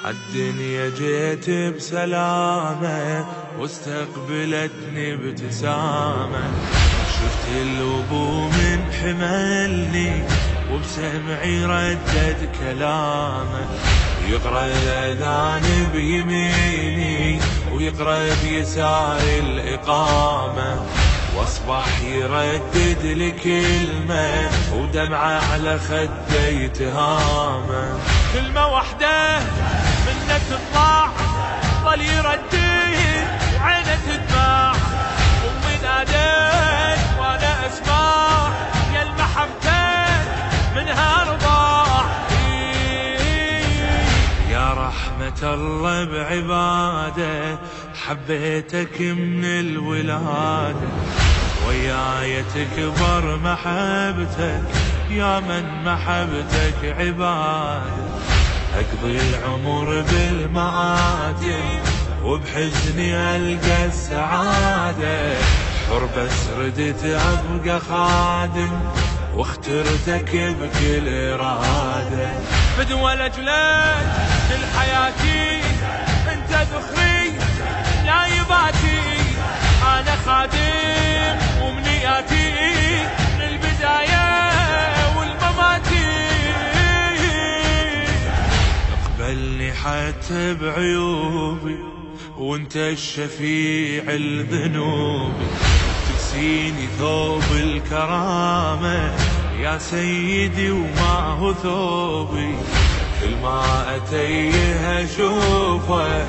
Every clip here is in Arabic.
عالدنيا جيت بسلامة واستقبلتني بابتسامة، شفت الأبو من حملني وبسمعي ردد كلامه، يقرأ الأذان بيميني ويقرأ بيساري الإقامة، واصبح يردد لكلمة ودمعة على خدي تهامه. كلمة واحدة منك تطلع ظل يردد وعينه تدمع، أمي نادت وأنا أسمع يا المحبة منها رضاع. يا رحمة الله بعباده حبيتك من الولادة، وياي تكبر محبتك يا من محبتك عبادة، أقضي العمر بالمآتم وبحزني ألقى السعادة، حر بس ردت أبقى خادم واخترتك بكل إرادة. فدوى لأجلك كل حياتي انت ذخري لا يباتي، أنا خادم ومنياتي من البداية والمماتي، اقبلني حتى بعيوبي وانت الشفيع الذنوبي، تكسيني ثوب الكرامة يا سيدي وما هو ثوبي، كل ما أتيه أشوفه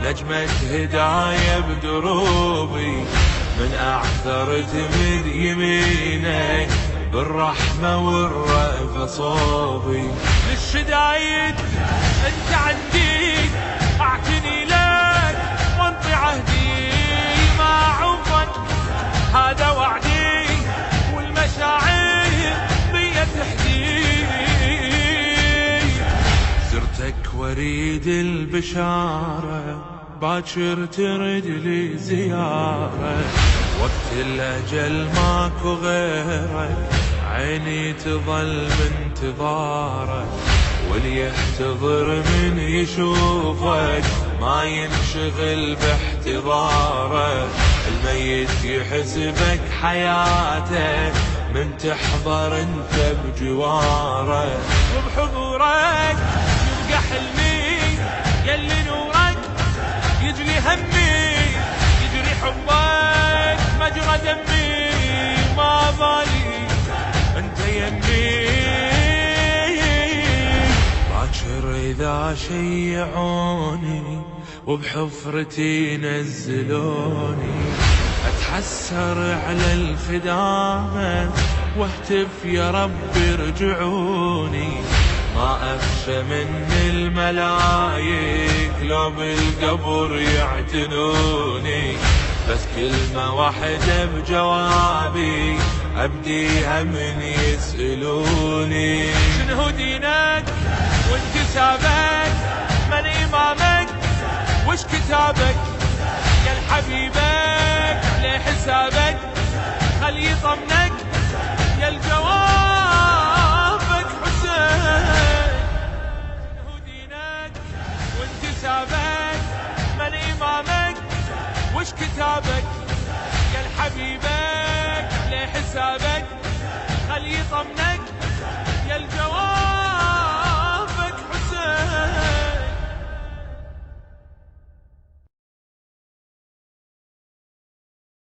نجمة هداية بدروبي، من أعثرت من يمينك بالرحمة والرأفة صوبي، للشدايد انت عندي اعتني لك وانطي عهدي ما عوفك، هذا وعدي والمشاعر بي تحدي، زرتك وريد البشارة باكر ترد لي زيارة، وقت الأجل ماكو غيرك عيني تظل بانتظارك، واللي يحتضر من يشوفك ما ينشغل باحتضارك، الميت يحسبك حياته من تحضر انت بجواره، وبحضورك يبقى حلمي يلي نورك يجري همي، يجري حبك مجرى دمي، ما بالي انت يمي، باكر اذا شيعوني وبحفرتي نزلوني، اتحسر على الخدامة واهتف يا رب ارجعوني، ما أخشى من الملايك لو بالقبر يعتنوني، بس كلمة واحدة بجوابي أبديها من يسألوني، شنو دينك وانتسابك من إمامك وش كتابك، يا الحبيبك ليه حسابك خل يطمنك يا الجوابك حسين، شنو دينك وانتسابك من إمامك وش كتابك، يا الحبيبك ليه حسابك خل يطمنك يا الجواب.